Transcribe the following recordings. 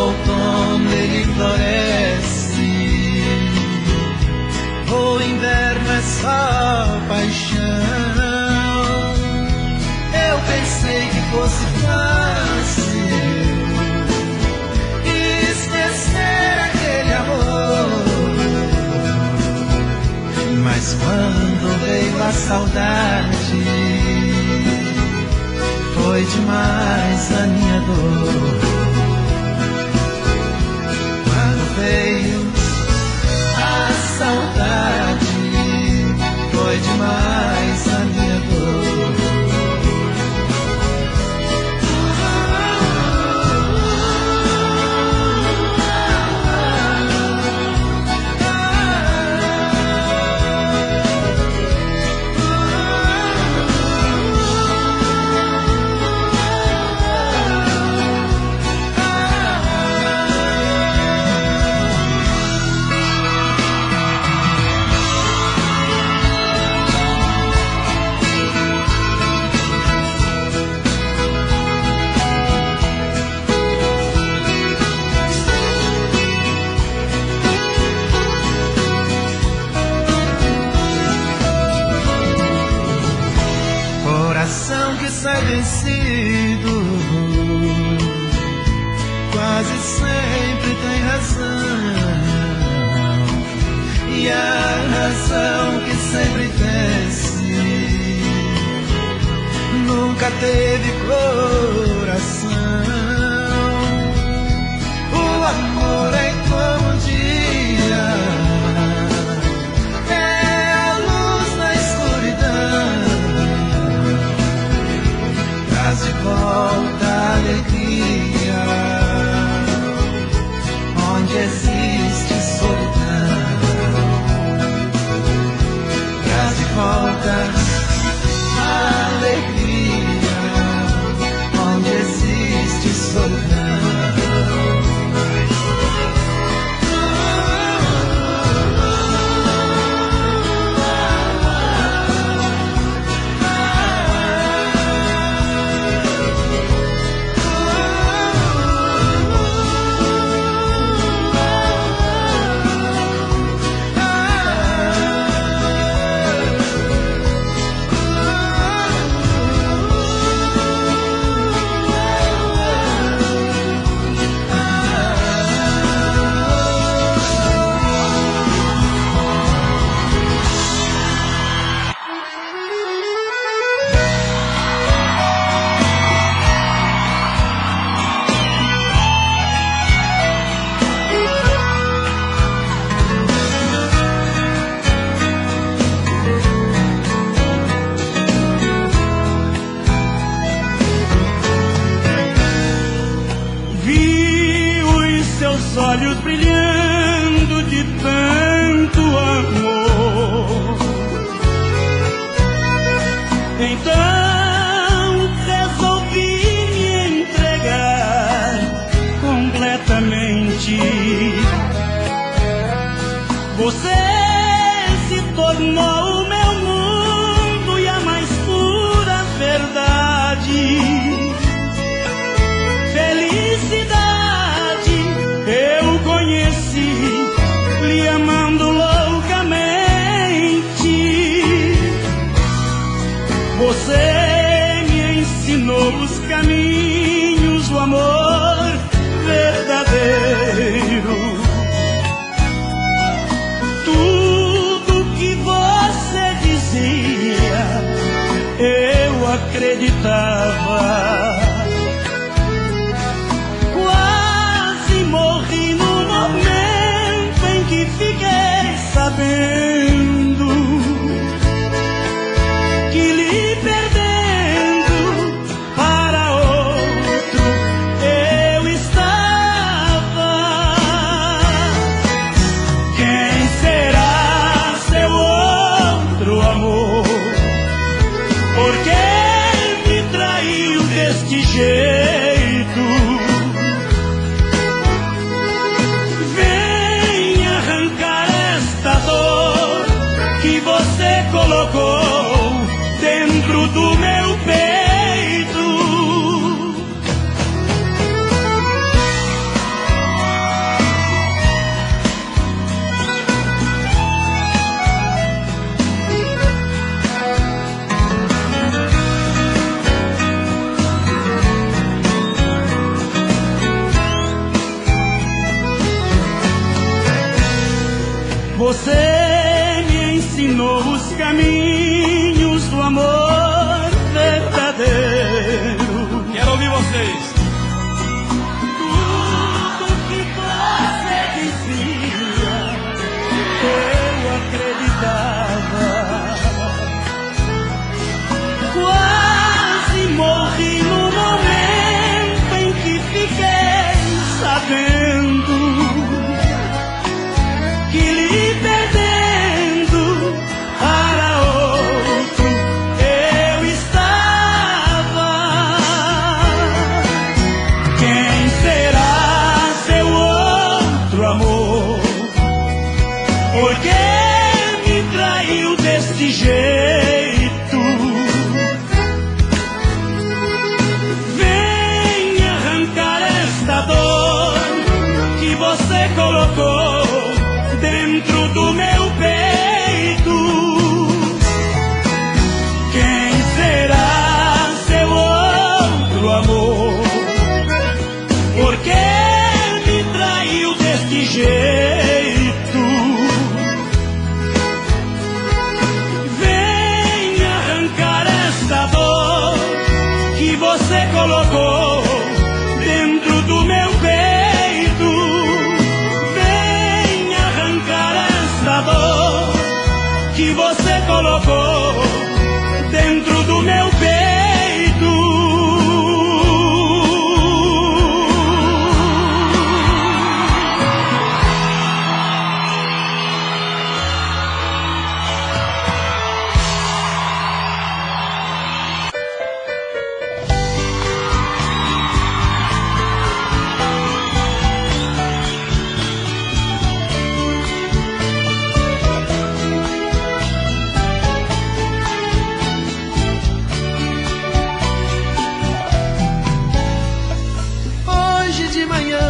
outono ele floresce, o inverno é só paixão. Eu pensei que fosse fácil esquecer aquele amor, mas quando veio a saudade, foi demais a minha dor. Quando veio a saudade, foi demais a minha dor. Que sai vencido quase sempre tem razão, e a razão que sempre vence nunca teve coração. O amor é como um dia, é a luz na escuridão, traz de volta a alegria onde existe solidão. Traz de volta a alegria onde existe solidão. Olhos brilhando de tanto amor, então resolvi me entregar completamente. Você se tornou o meu mundo e a mais pura verdade. Felicidade eu conheci, lhe amando loucamente. Você me ensinou os caminhos do amor verdadeiro. Tudo que você dizia, eu acreditava. Morri no momento em que fiquei sabendo que lhe perdendo para outro Você me ensinou os caminhos do amor verdadeiro. Quero ouvir vocês. Tudo que você dizia, eu acreditava. Quase morri no momento em que fiquei sabendo que lhe perdendo para outro eu estava. Quem será seu outro amor? Por que me traiu desse jeito? Vem arrancar esta dor que você colocou dentro do meu peito. Quem será seu outro amor? Por que me traiu deste jeito? Vem arrancar esta dor que você colocou dentro do meu peito. Vem arrancar esta dor que você colocou dentro do meu peito.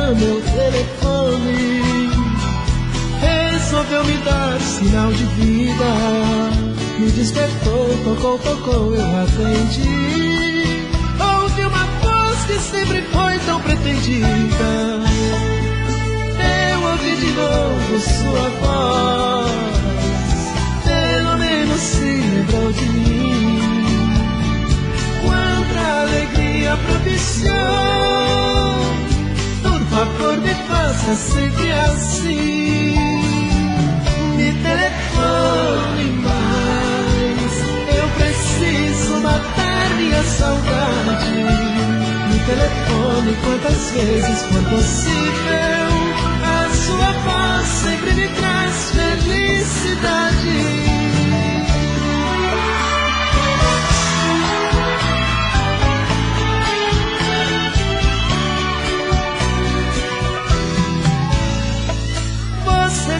Meu telefone resolveu me dar sinal de vida. Me despertou, tocou, eu atendi. Ouvi uma voz que sempre foi tão pretendida. Eu ouvi de novo sua voz, pelo menos se lembrou de mim. Quanta alegria propiciou. Por favor, me faça sempre assim. Me telefone mais. Eu preciso matar minha saudade. Me telefone quantas vezes for possível. A sua voz sempre me traz felicidade.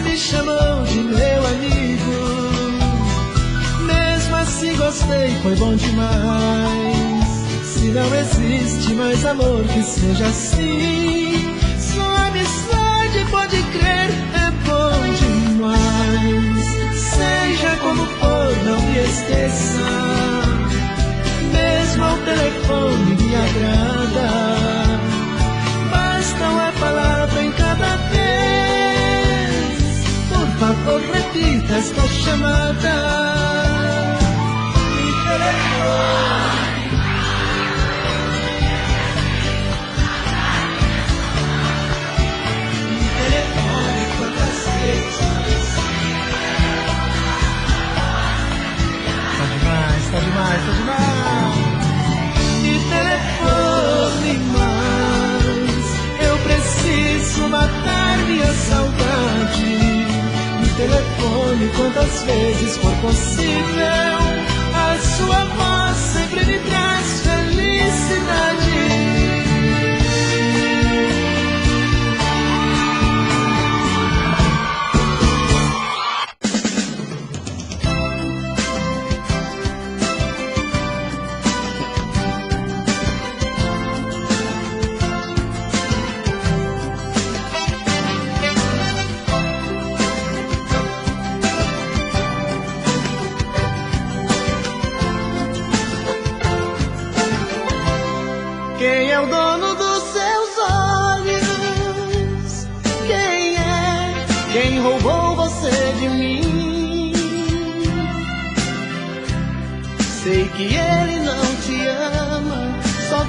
Me chamou de meu amigo, mesmo assim gostei, foi bom demais. Se não existe mais amor que seja assim, sua amizade, pode crer, é bom demais. Seja como for, não me esqueça, mesmo ao telefone me agrada. Basta uma palavra em cada vez. Por favor, repita esta chamada. Me telefone. Me telefone quantas vezes. Tá demais, tá demais, tá demais. Me telefone mais. Eu preciso matar minha saudade. Telefone quantas vezes for possível. A sua voz sempre me traz felicidade.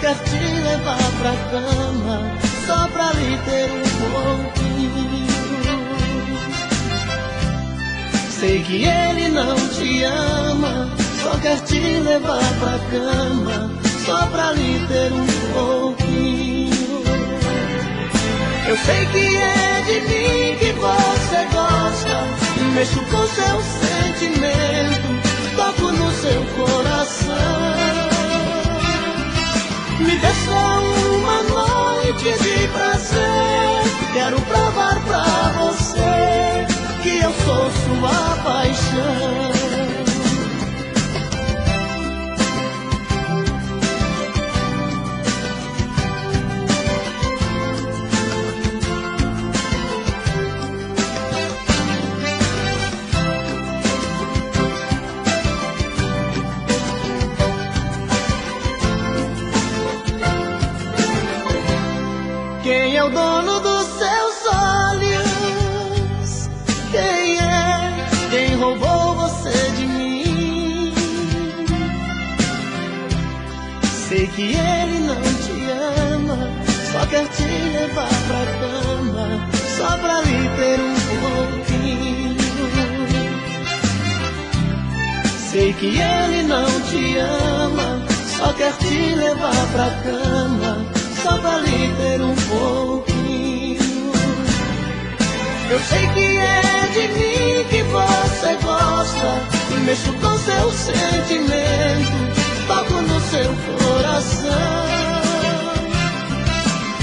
quer te levar pra cama, só pra lhe ter um pouquinho. Sei que ele não te ama, só quer te levar pra cama, só pra lhe ter um pouquinho. Eu sei que é de mim que você gosta, mexo com seu sentimento, toco no seu coração. Me dê só uma noite de prazer, quero provar pra você que eu sou sua paixão. Quem é o dono dos seus olhos? Quem é? Quem roubou você de mim? Sei que ele não te ama, só quer te levar pra cama, só pra lhe ter um pouquinho. Sei que ele não te ama, só quer te levar pra cama, só pra lhe ter um pouquinho. Eu sei que é de mim que você gosta, mexo com seu sentimento, toco no seu coração.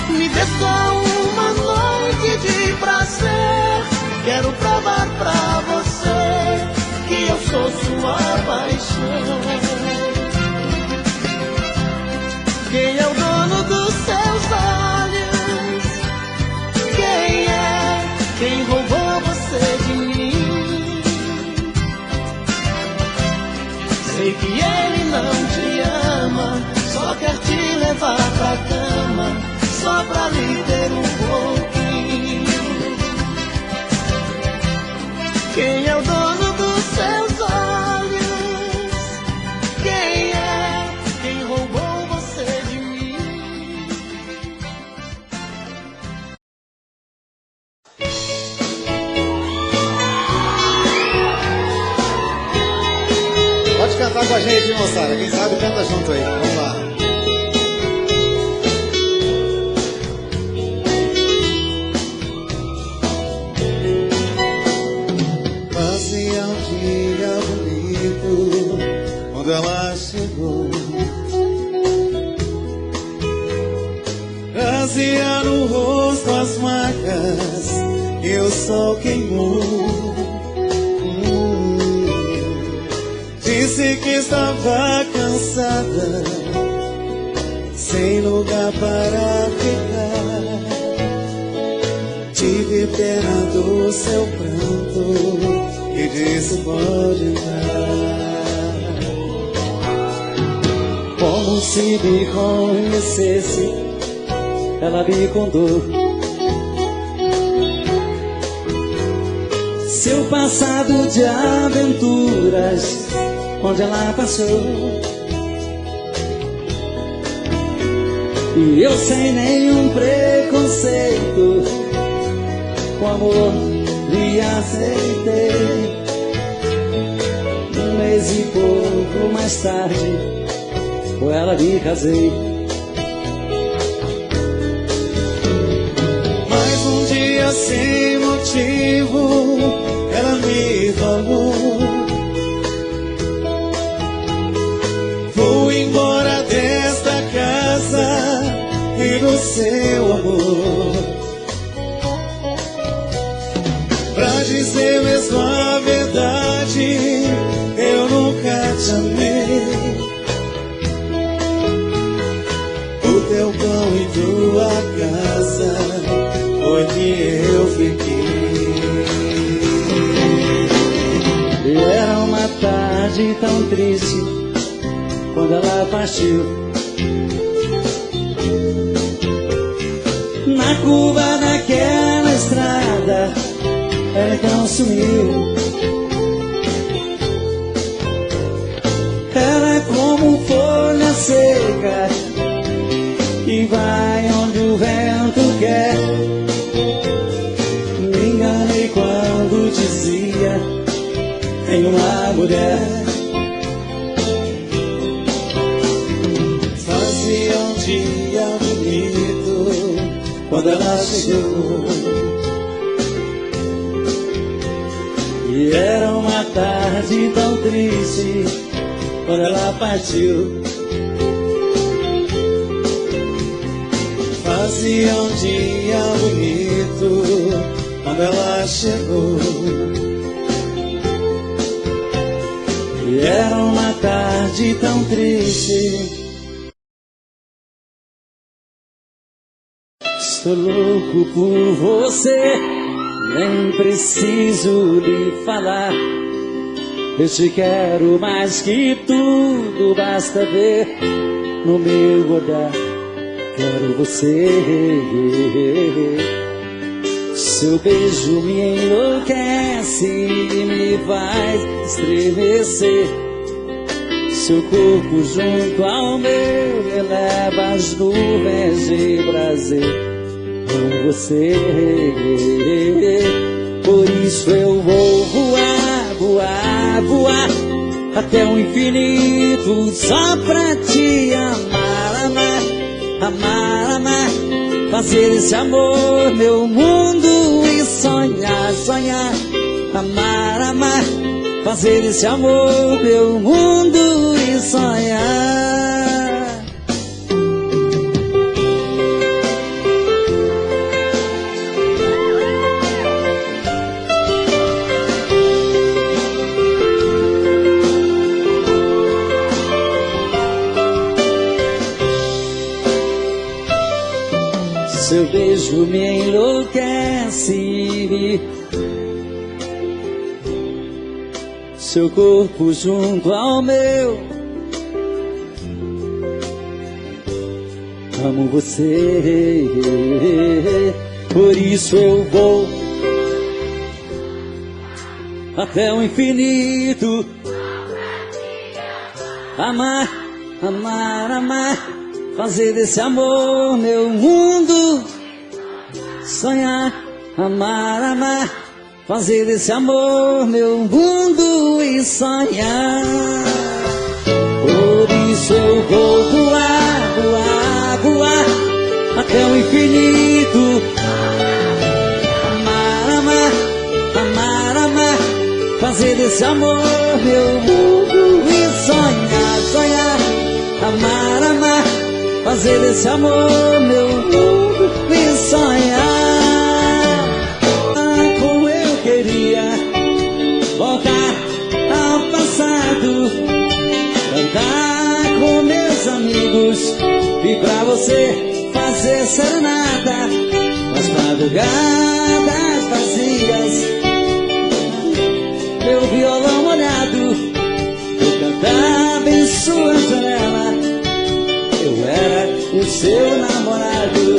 Me dê só uma noite de prazer, quero provar pra você que eu sou sua paixão. Quem é o dono dos seus olhos? Quem é? Quem roubou você de mim? Sei que ele não te ama, só quer te levar pra cama, só pra lhe ter um pouquinho. Quem é o dono dos seus olhos? Quem é? Quem roubou você de mim? Pode cantar com a gente, moçada. Quem sabe canta junto aí. Vamos lá. Fazia um dia bonito quando ela chegou. Trazia no rosto as marcas que o sol queimou. Disse que estava cansada, sem lugar para ficar. Tive pena do seu pranto e disse pode entrar. Como se me conhecesse, ela me contou seu passado de aventuras, onde ela passou. E eu sem nenhum preconceito, com amor lhe aceitei. Um mês e pouco mais tarde, com ela me casei. Mas um dia sem motivo, ela me falou: vou embora desta casa e do seu amor. Pra dizer mesmo a verdade, eu nunca te amei. O teu pão e tua casa foi que eu fiquei. E era uma tarde tão triste quando ela partiu. Na curva daquela estrada, ela então sumiu. Ela é como folha seca mulher. Fazia um dia bonito quando ela chegou, e era uma tarde tão triste quando ela partiu. Fazia um dia bonito quando ela chegou, e era uma tarde tão triste. Estou louco por você, nem preciso lhe falar. Eu te quero mais que tudo, basta ver no meu olhar. Quero você. Seu beijo me enlouquece e me faz estremecer. Seu corpo junto ao meu eleva as nuvens de prazer. Amo você, por isso eu vou voar, voar, voar até o infinito só pra te amar, amar, amar, amar. Fazer esse amor meu mundo e sonhar, sonhar. Amar, amar. Fazer esse amor meu mundo e sonhar. Seu beijo me enlouquece, seu corpo junto ao meu. Amo você, por isso eu vou até o infinito. Amar, amar, amar. Fazer desse amor meu mundo. Sonhar, amar, amar. Fazer desse amor meu mundo e sonhar. Por isso eu vou voar, voar, voar até o infinito. Amar, amar, amar, amar. Fazer desse amor meu mundo e sonhar, sonhar. Amar, amar. Fazer desse amor meu mundo e sonhar. Como eu queria voltar ao passado, cantar com meus amigos e pra você fazer serenata nas madrugadas vazias. Meu violão molhado, eu cantava em sua janela. Eu era o seu namorado.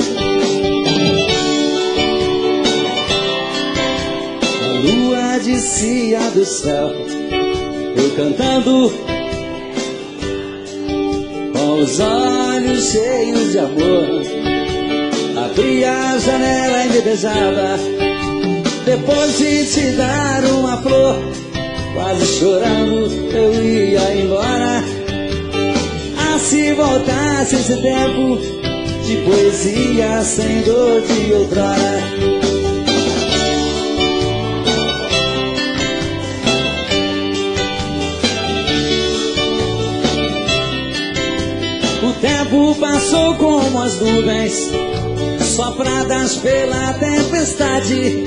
A lua descia do céu, eu cantando, com os olhos cheios de amor. Abria a janela e me beijava, depois de te dar uma flor. Quase chorando eu ia embora. Se voltasse esse tempo de poesia sem dor de outrora. O tempo passou como as nuvens sopradas pela tempestade.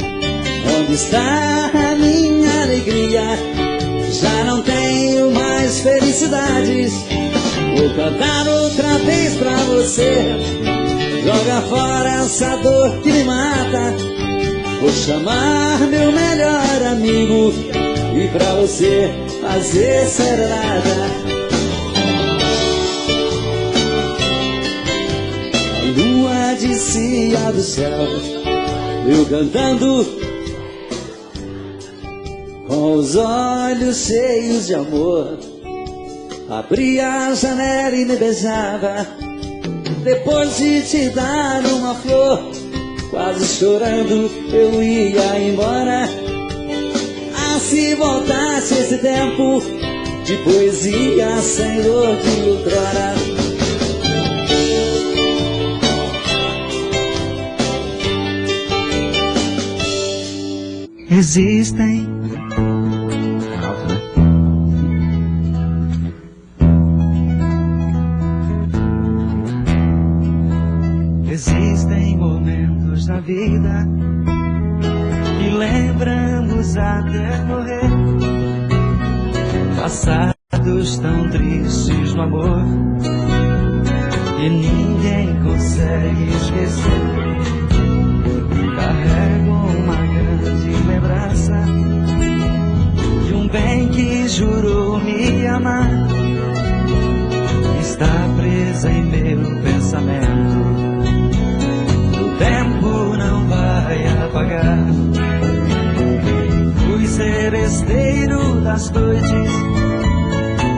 Onde está a minha alegria? Já não tenho mais felicidades. Vou cantar outra vez pra você, joga fora essa dor que me mata. Vou chamar meu melhor amigo e pra você fazer serenata. A lua descia do céu, eu cantando, com os olhos cheios de amor. Abria a janela e me beijava, depois de te dar uma flor. Quase chorando eu ia embora. Ah, se voltasse esse tempo de poesia, Senhor de outrora. Existem momentos na vida que lembramos até morrer, passados tão tristes no amor que ninguém consegue esquecer. Carrego uma grande lembrança de um bem que jurou me amar. Está presa em meu pensamento, o tempo não vai apagar. Fui seresteiro das noites,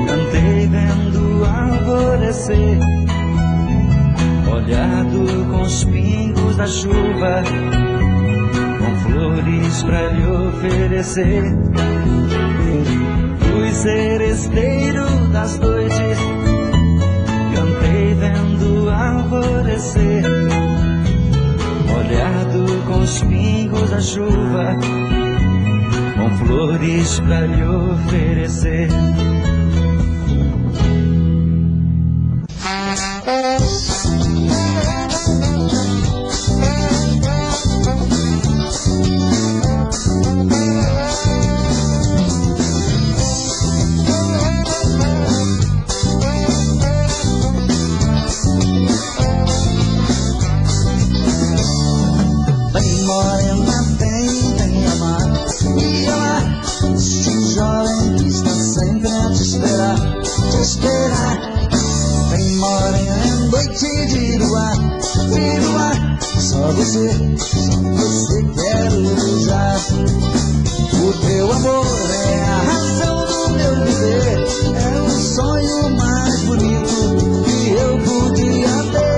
cantei vendo alvorecer, molhado com os pingos da chuva, com flores pra lhe oferecer. Fui seresteiro das noites, cantei vendo alvorecer, molhado com os pingos da chuva, com flores pra lhe oferecer. Só você quero beijar. O teu amor é a razão do meu viver, é o sonho mais bonito que eu podia ter.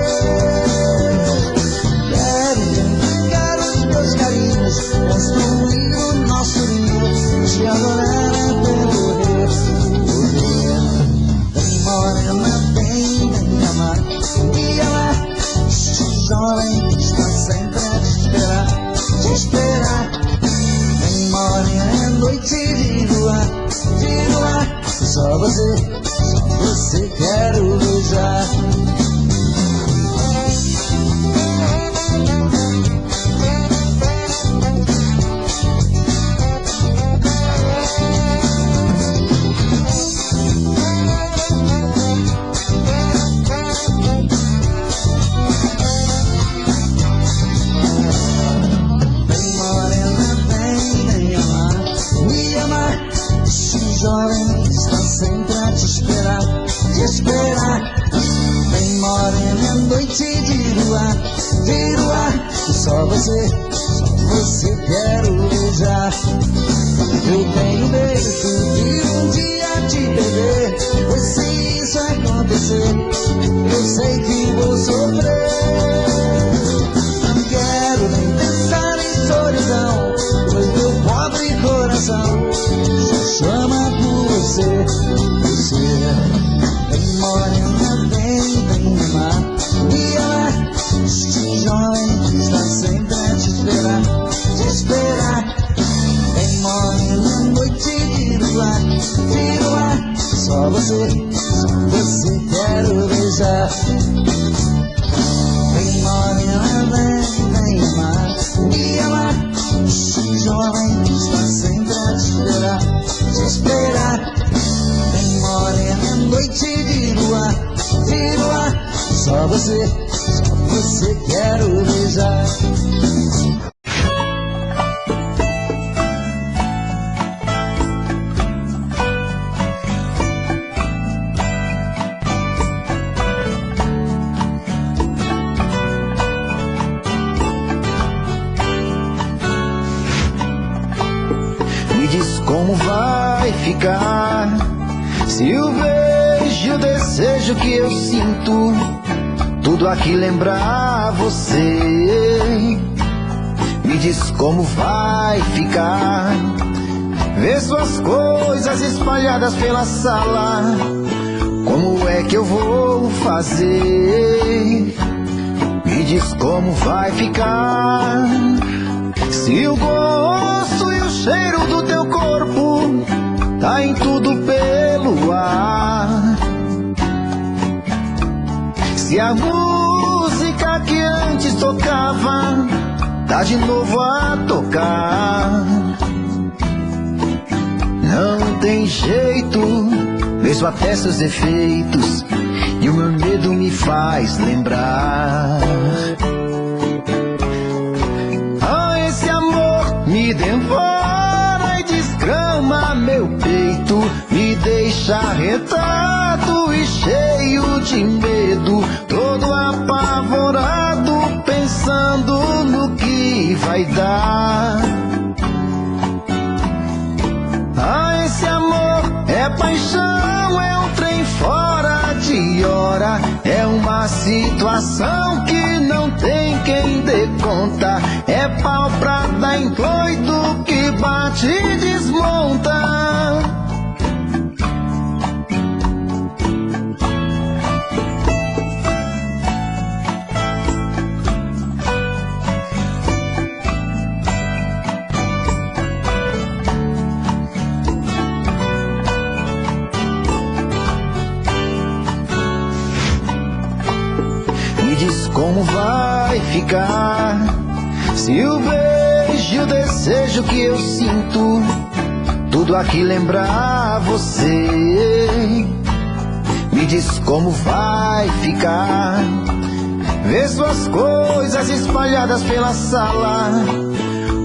Quero os teus carinhos, construir o nosso ninho, te adorar até morrer. Vem morena, vem amar, me amar. Este jovem está sempre a te esperar. Vem morena, noite de lua, só você quero beijar. Jovem está sempre a te esperar. Vem morena, noite de lua, só você quero beijar. Eu tenho medo de um dia te perder, pois se isso acontecer, eu sei que vou sofrer. Não quero nem pensar em solidão, pois meu pobre coração chama por você. Vem morena, vem amar, me amar. Este jovem está sempre a te esperar. Vem morena, noite de lua, só você quero beijar. Vem morena, vem amar, me amar. Este jovem está sempre a te esperar. Vem morena, noite de lua, só você quero beijar. Me diz como vai ficar se o beijo, o desejo que eu sinto, tudo aqui lembrar você. Me diz como vai ficar ver suas coisas espalhadas pela sala. Como é que eu vou fazer? Me diz como vai ficar. Se o gosto e o cheiro do teu corpo tá em tudo pelo ar. Se a música que antes tocava tá de novo a tocar. Não tem jeito, vejo até seus defeitos e o meu medo me faz lembrar. Ah, esse amor me devora e desgrama meu peito, me deixa arretado e cheio de medo, todo apavorado, pensando no que vai dar. Ah, esse amor é paixão, é um trem fora de hora, é uma situação que não tem quem dê conta, é pau pra dar em doido que bate e desmonta. Como vai ficar se o beijo e o desejo que eu sinto tudo aqui lembrar você? Me diz como vai ficar ver suas coisas espalhadas pela sala.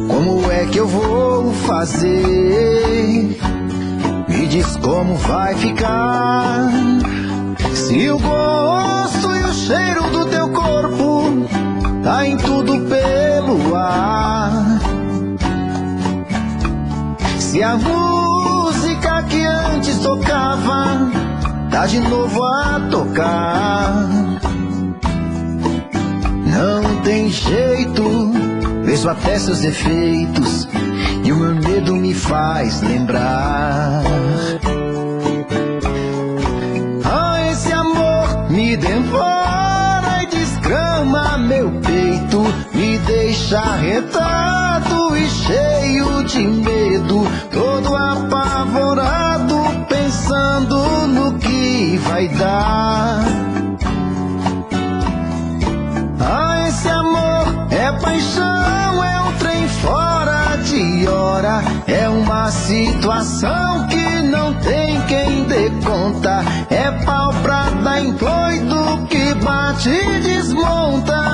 Como é que eu vou fazer? Me diz como vai ficar se o gosto e o cheiro do teu corpo tá em tudo pelo ar. Se a música que antes tocava tá de novo a tocar. Não tem jeito, vejo até seus defeitos e o meu medo me faz lembrar. Me devora e desgrama meu peito, me deixa arretado e cheio de medo, todo apavorado, pensando no que vai dar. Ah, esse amor é paixão, é um trem fora de hora, é uma situação que não tem quem dê conta, é pau pra dar em doido que bate e desmonta.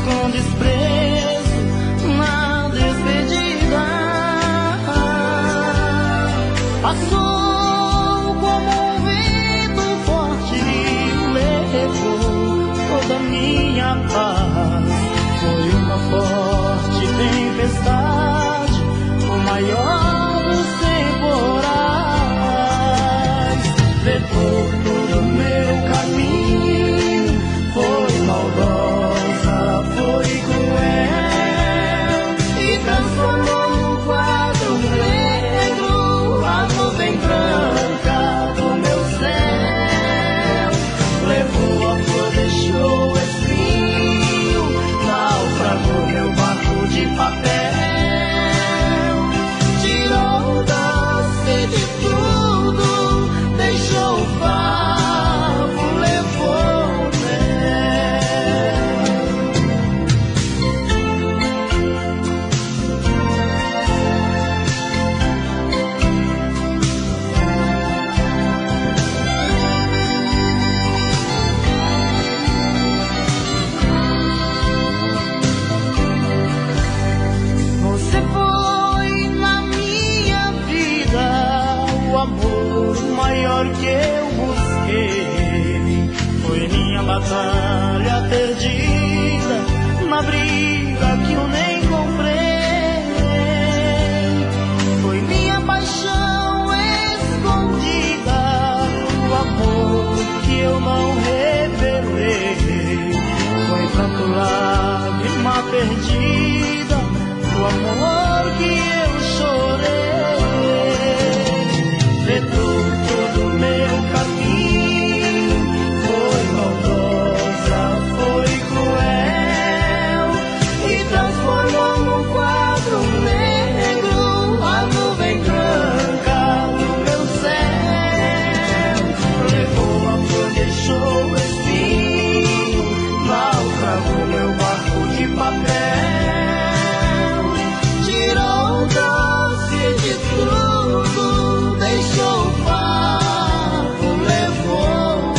Com desprezo na despedida, passou como um vento forte e levou toda minha paz. Foi uma forte tempestade, o maior dos temporais, levou todo o meu caminho, foi maldosa, foi cruel e transformou num quadro negro a nuvem branca do meu céu. Levou a flor, deixou o espinho, naufragou meu barco de papel. Tirou o doce de tudo, deixou o amor maior que eu busquei. Foi minha batalha perdida na briga que eu nem comprei. Foi minha paixão escondida, o amor que eu não revelei. Foi tanto lágrima perdida, o amor que eu chorei. Vetou todo meu caminho, foi maldosa, foi cruel, e transformou num quadro negro a nuvem branca do meu céu. Levou a flor, deixou o espinho, naufragou meu barco de papel, tirou o doce de tudo, deixou o fardo, levou o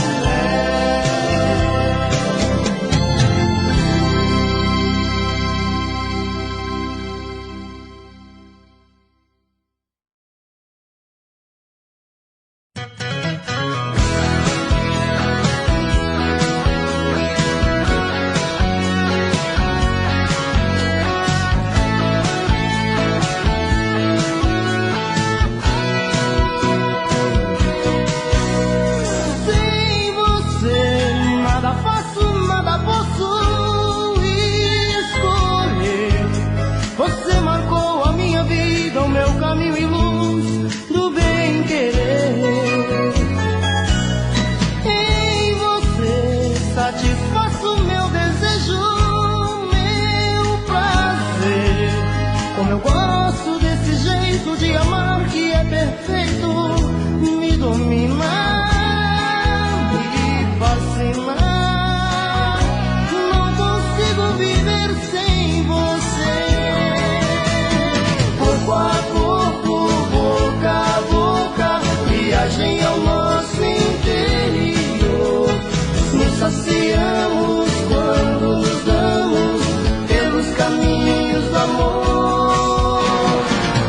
saciamos quando nos damos pelos caminhos do amor.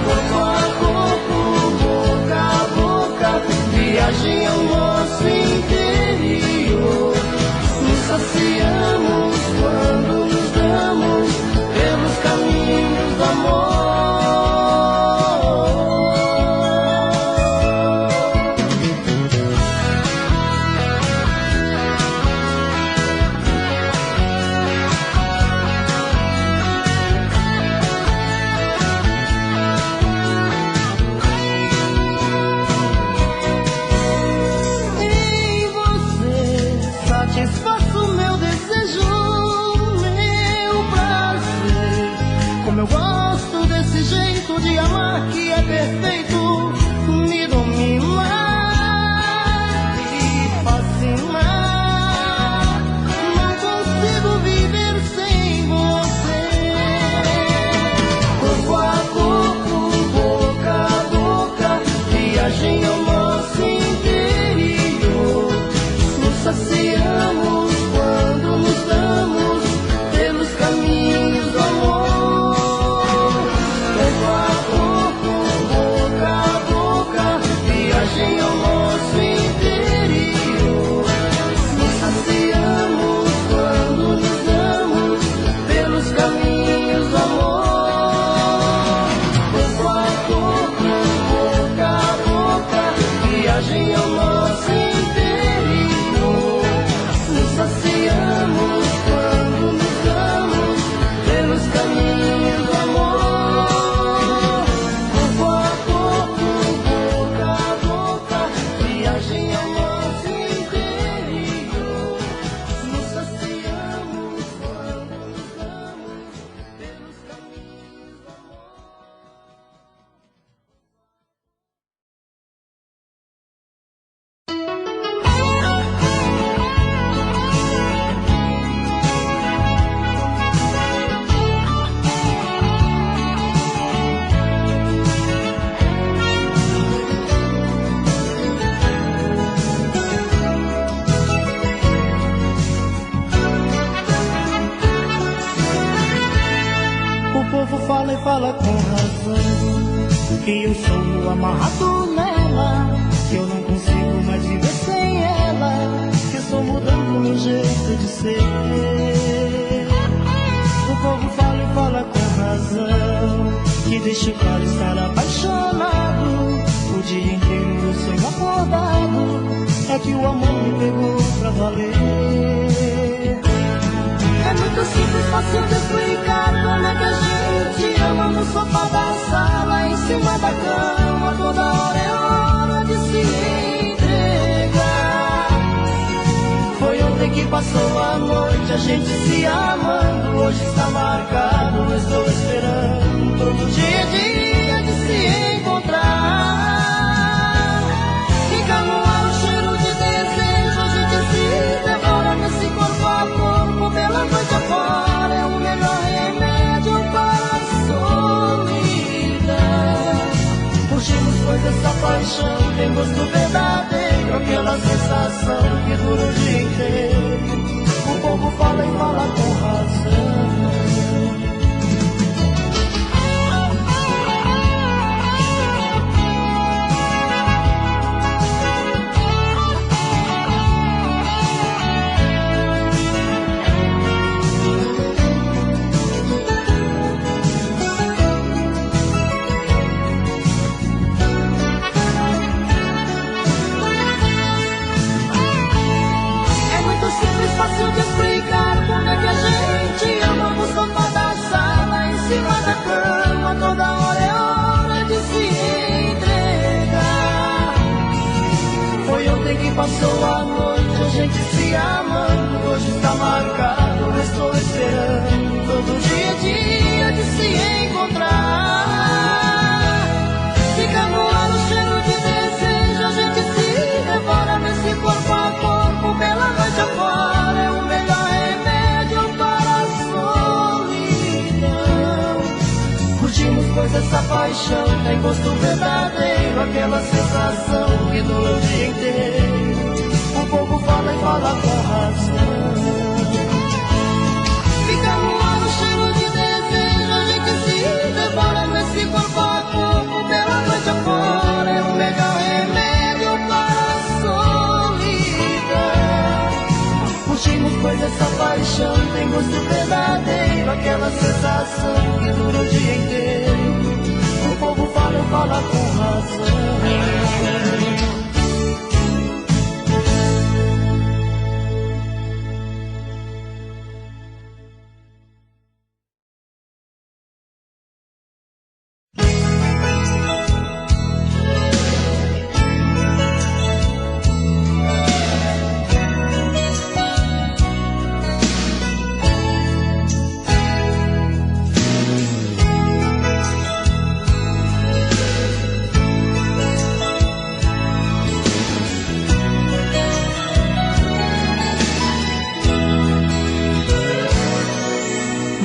Corpo a corpo, boca a boca, viagem ao nosso interior. Nos saciamos quando nos damos pelos caminhos do amor. Eu gosto desse jeito de amar que é perfeito, me dominar e fascinar. Não consigo viver sem você. Corpo a corpo, boca a boca, viagem ao nosso interior. Nos saciamos quando nos damos pelos caminhos do amor. Viagem ao nosso interior. Nos saciamos quando nos damos pelos caminhos do amor. Corpo a corpo, boca a boca, viagem ao nosso interior. Nos saciamos quando nos damos pelos caminhos do amor. Viagem ao nosso interior. Nos saciamos quando nos damos pelos caminhos do amor. O povo fala e fala com razão que eu sou amarrado nela. que o amor me pegou pra valer. É muito simples, fácil de explicar como é que a gente ama no sofá da sala, em cima da cama, toda hora é hora de se entregar. Foi ontem que passou a noite, a gente se amando, hoje está marcado, eu estou esperando todo dia é dia de se encontrar. Fica no ar o cheiro de desejo, a gente se devora nesse corpo a corpo, pela noite afora, é o melhor remédio para a solidão. Curtimos pois essa paixão, tem gosto verdadeiro, aquela sensação que dura o dia inteiro. O povo fala e fala com razão. Fácil de explicar como é que a gente ama no sofá da sala, em cima da cama, toda hora é hora de se entregar. Foi ontem que passou a noite, a gente se amando, hoje está marcado, eu estou esperando todo dia é dia de se encontrar. Fica no ar o cheiro de desejo, a gente se devora nesse corpo a corpo, pela noite afora. Pois essa paixão tem gosto verdadeiro, aquela sensação que dura o dia inteiro. O povo fala e fala com razão. Fica no ar o cheiro de desejo, a gente se devora nesse corpo a corpo, pela noite afora, é o melhor remédio para a solidão. Curtimos pois essa paixão tem gosto verdadeiro, aquela sensação que dura o dia inteiro. O povo fala e fala com razão.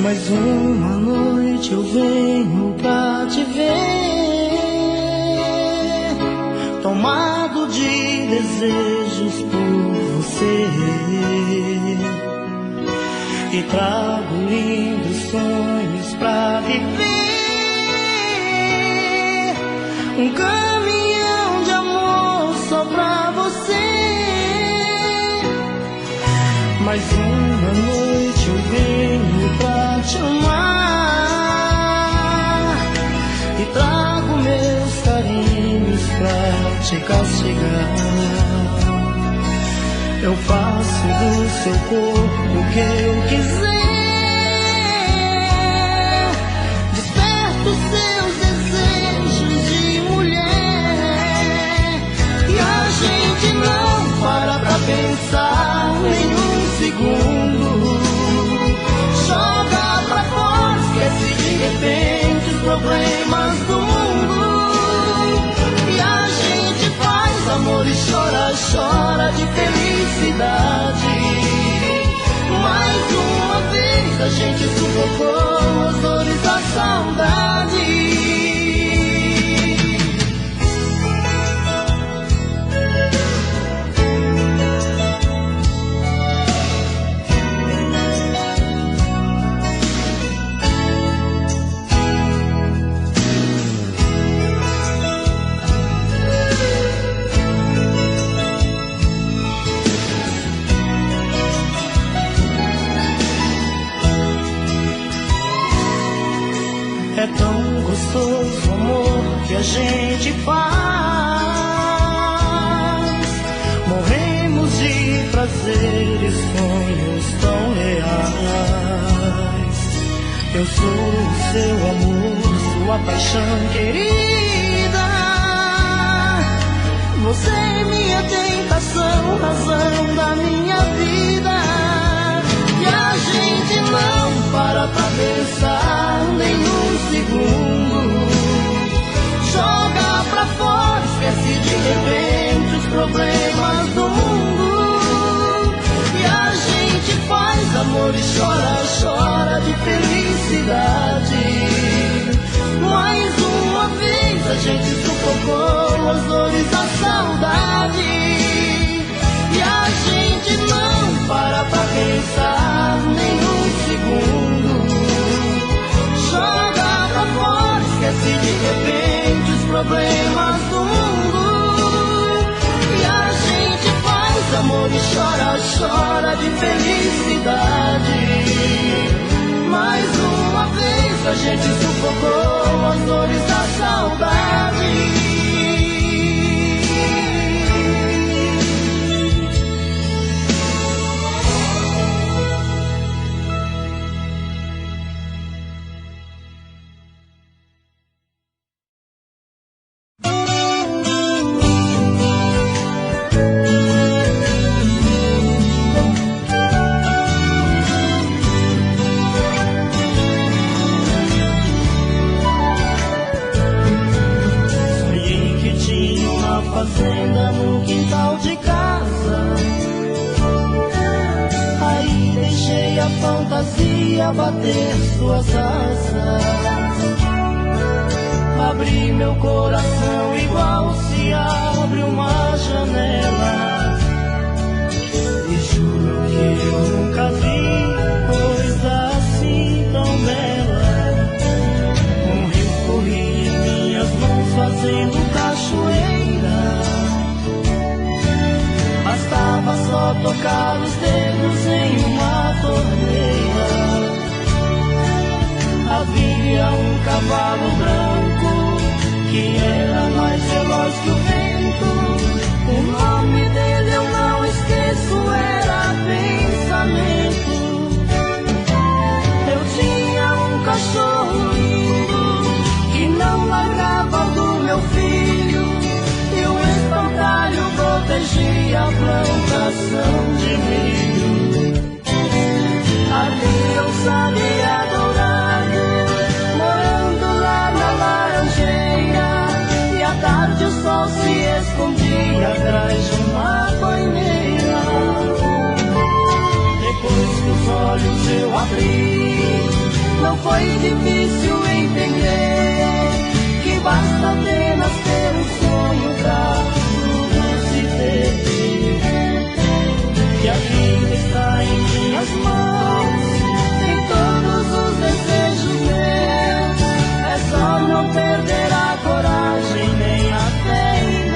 Mais uma noite eu venho pra te ver, tomado de desejos por você, e trago lindos sonhos pra viver, um caminhão de amor só pra você. Mais uma noite eu venho pra te amar, e trago meus carinhos pra te castigar. Eu faço do seu corpo o que eu quiser, desperto seus desejos de mulher, e a gente não para pra pensar nenhum segundo. Joga pra fora, esquece de repente os problemas do mundo, e a gente faz amor e chora, chora de felicidade. Mais uma vez a gente sufocou as dores da saudade. Eu sou o seu amor, sua paixão querida. Você é minha tentação, razão da minha vida. E a gente não para pra pensar nem um segundo. Joga pra fora, esquece de repente os problemas do mundo. E a gente faz amor e chora, chora de felicidade. Mais uma vez a gente sufocou as dores da saudade. E a gente não para pra pensar nem um segundo. Joga pra fora, esquece de repente os problemas do mundo. E a gente faz amor e chora, chora de felicidade. Mais uma vez a gente sufocou as dores da saudade. Fazenda no quintal de casa. Aí deixei a fantasia bater suas asas. Abri meu coração igual se abre uma janela. E juro que eu nunca vi coisa assim tão bela. Um rio corria em minhas mãos fazendo cachoeira. Bastava só tocar os dedos em uma torneira. Havia um cavalo branco que era mais veloz que o vento. O nome dele eu não esqueço, era pensamento. Eu tinha um cachorro lindo que não largava do meu filho. E o espantalho protegia a plantação de milho. Havia um sabiá dourado morando lá na laranjeira. E à tarde o sol se escondia atrás de uma banheira. Depois que os olhos eu abri, não foi difícil entender que basta apenas ter um sonho pra tudo se perder. Que a vida está em minhas mãos, em todos os desejos meus. É só não perder a coragem nem a fé em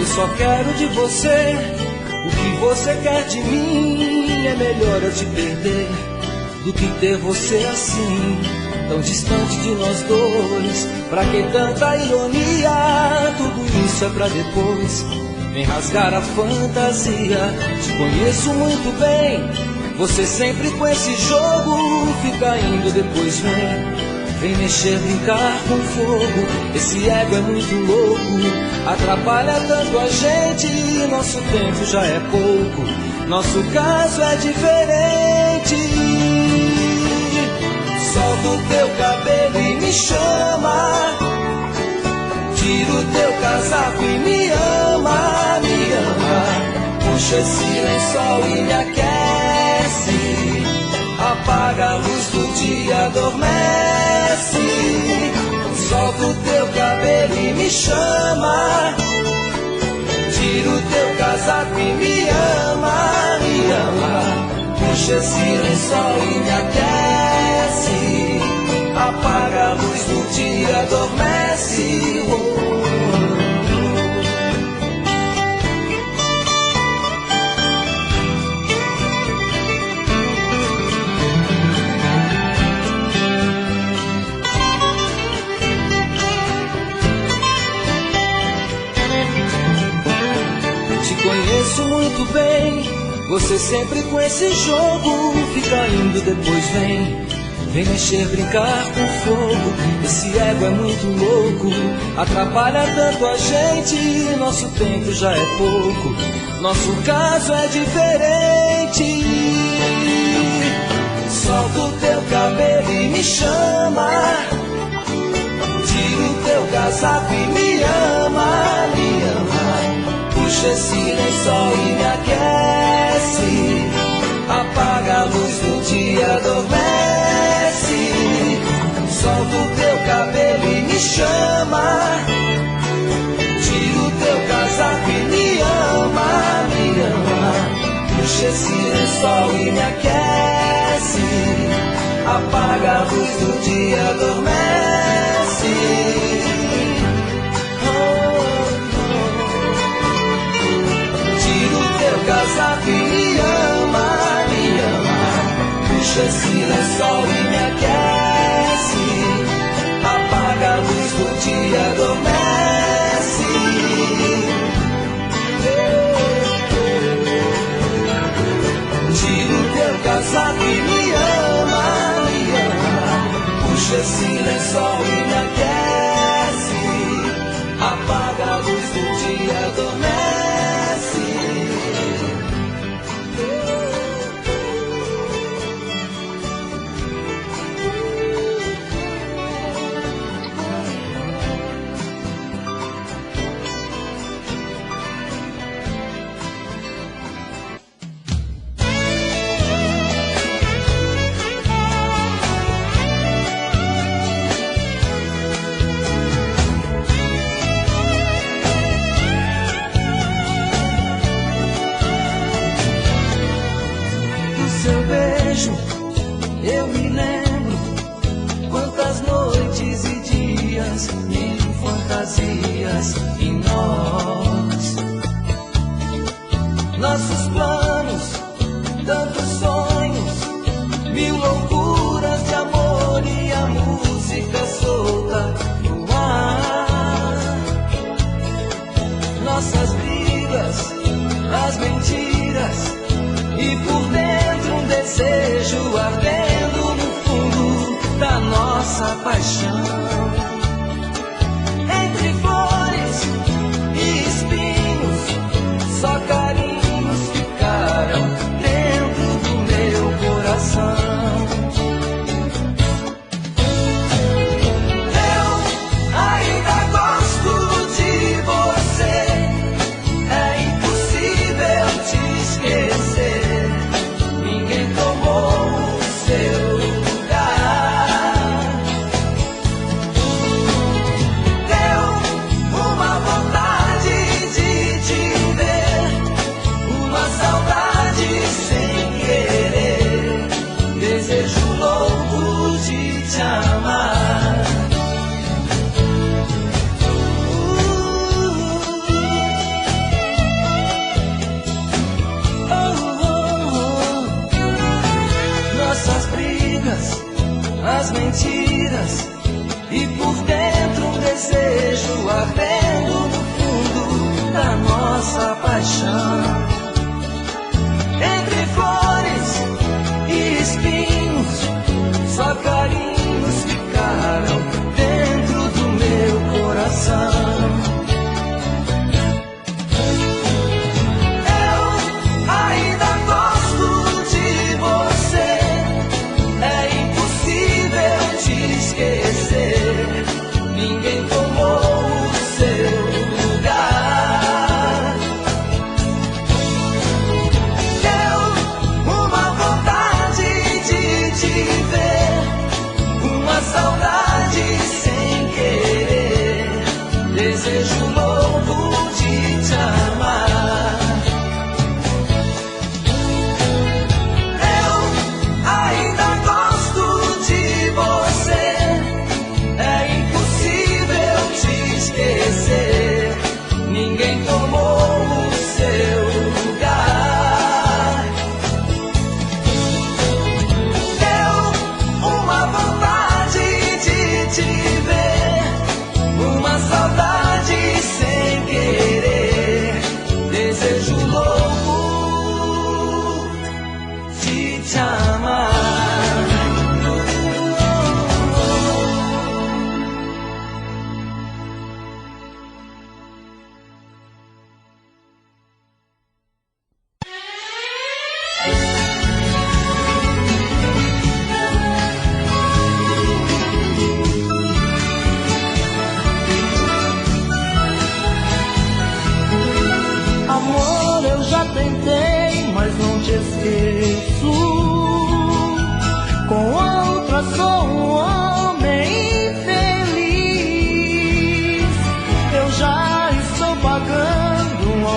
Eu só quero de você o que você quer de mim. É melhor eu te perder do que ter você assim, tão distante de nós dois. Pra que tanta ironia? Tudo isso é pra depois. Vem rasgar a fantasia. Te conheço muito bem. Você sempre com esse jogo fica indo, depois vem mexer, brincar com fogo. Esse ego é muito louco, atrapalha tanto a gente. Nosso tempo já é pouco, nosso caso é diferente. Solta o teu cabelo e me chama, tira o teu casaco e me ama, me ama. Puxa esse lençol e me aquece, apaga a luz do dia, adormece. Solta o teu cabelo e me chama, tira o teu casaco e me ama, me ama. Puxa esse lençol e me aquece, apaga a luz do dia, adormece. Conheço muito bem, você sempre com esse jogo fica indo, depois vem mexer, brincar com fogo. Esse ego é muito louco, atrapalha tanto a gente. Nosso tempo já é pouco, nosso caso é diferente. Solta o teu cabelo e me chama, tira o teu casaco e me ama, me ama. Puxa esse lençol e me aquece, apaga a luz do dia, adormece. Solta o teu cabelo e me chama, tira o teu casaco e me ama, me ama. Puxa esse lençol e me aquece, apaga a luz do dia, adormece. Casaco e me ama, me ama. Puxa esse lençol e me aquece, apaga a luz do dia, adormece. Tira o teu casaco e me ama, me ama. Puxa esse lençol e me aquece, apaga a luz do dia, adormece. Eu me lembro quantas noites e dias, mil fantasias em nós. Nossos planos, tantos sonhos, mil loucuras de amor e a música solta no ar. Nossas brigas, as mentiras e por dentro um desejo ardendo no fundo da nossa paixão. Entre flores e espinhos, só carinhos ficaram dentro do meu coração. Eu ainda gosto de você, é impossível te esquecer. Seu lugar.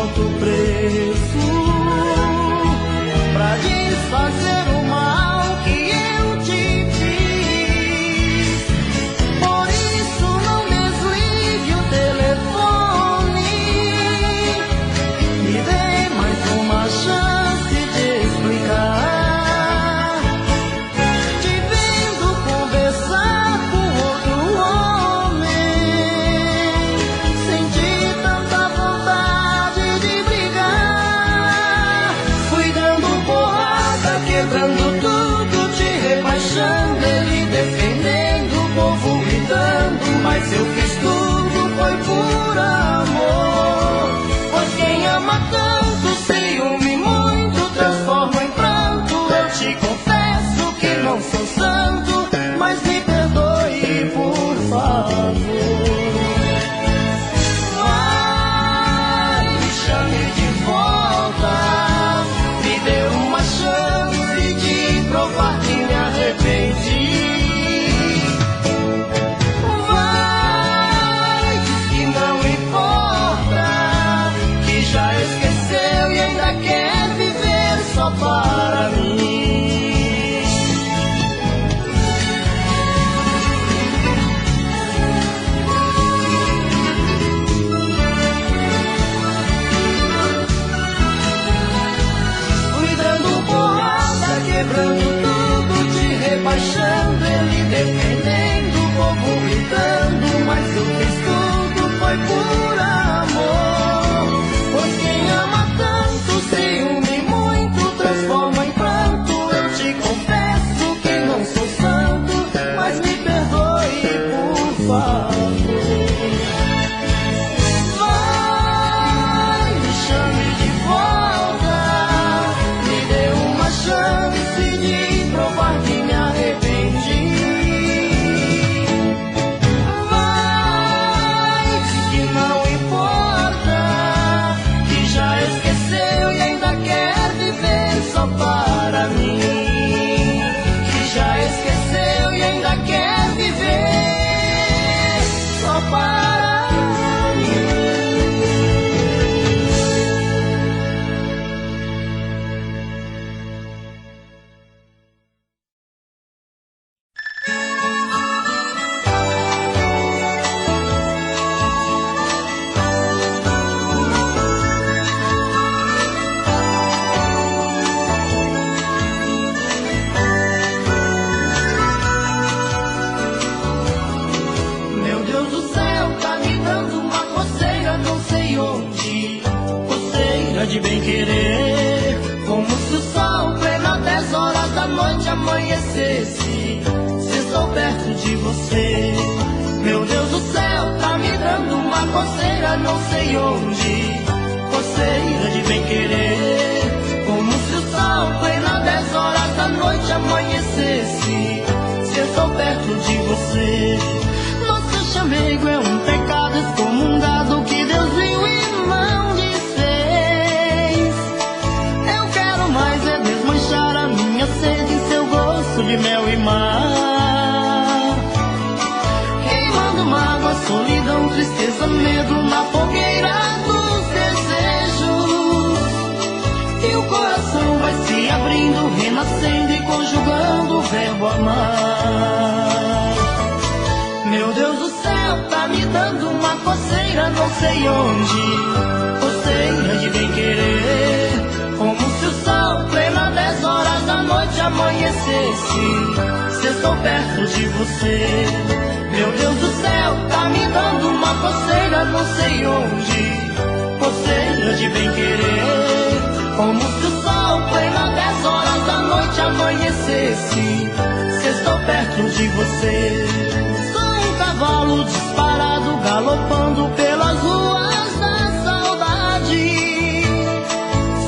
alto preço pra desfazer o mal que eu te fiz. Por isso não desligue o telefone, me dê mais uma chance de explicar. Te vendo conversar com outro homem, senti tanta vontade de brigar. Fui dando porrada, quebrando tudo, te rebaixando, ele defendendo, o povo gritando, mas eu fiz tudo, foi por amor. Pois quem ama tanto, ciúme muito, transforma em pranto. Eu te confesso que não sou santo, mas me perdoe, por favor. Ai, me chame de volta, me dê uma chance de provar que me arrependi. Vai, diz que não importa, que já esqueceu e ainda quer viver só para mim. Fui dando porrada, quebrando tudo, te rebaixando, ele defendendo, o povo gritando, mas eu fiz tudo, foi por amor. Pois quem ama tanto, ciúme muito, transforma em pranto. Eu te confesso que não sou santo, mas me perdoe, por favor. Vai, me chame de volta, me dê uma chance de provar que me arrependi. Vai, diz que não importa, que já esqueceu e ainda quer viver só para mim. Que já esqueceu e ainda quer viver só para mim. Meu Deus do céu, tá me dando uma coceira, não sei onde. Coceira de bem querer, como se o sol plena 10 horas da noite amanhecesse. Se estou perto de você. Meu Deus do céu, tá me dando uma coceira, não sei onde. Coceira de bem querer, como se o sol plena 10 horas da noite amanhecesse. Se estou perto de você. Nosso chamego é um pecado excomungado que Deus viu e não desfez. Eu quero mais é desmanchar a minha sede em seu gosto de mel e mar. Queimando mágoa, solidão, tristeza, medo na fogueira dos desejos. E o coração vai se abrindo, renascendo e conjugando o verbo amar. Meu Deus do céu, tá me dando uma coceira, não sei onde. Coceira de bem querer, como se o sol plena 10 horas da noite amanhecesse. Se estou perto de você. Meu Deus do céu, tá me dando uma coceira, não sei onde. Coceira de bem querer, como se o sol plena 10 horas da noite amanhecesse. Se estou perto de você. Cavalo disparado, galopando pelas ruas da saudade.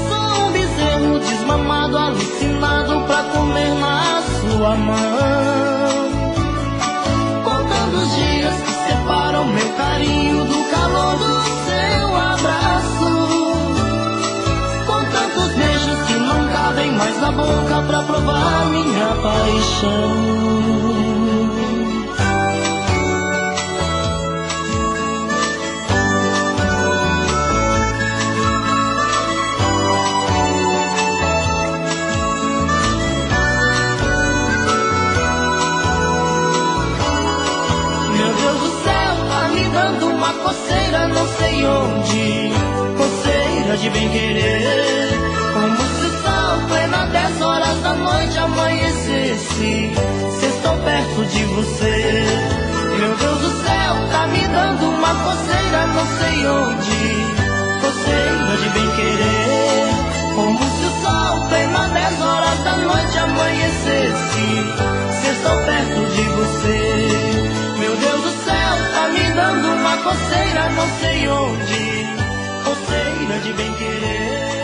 Sou um bezerro desmamado, alucinado pra comer na sua mão. Contando os dias que separam meu carinho do calor do seu abraço. Com tantos beijos que não cabem mais na boca pra provar minha paixão. de bem querer. Como se o sol plena 10 horas da noite amanhecesse, se estou perto de você. Meu Deus do céu, tá me dando uma coceira, não sei onde. Coceira de bem querer. Como se o sol plena 10 horas da noite amanhecesse, se estou perto de você. Meu Deus do céu, tá me dando uma coceira, não sei onde. Coceira de bem querer.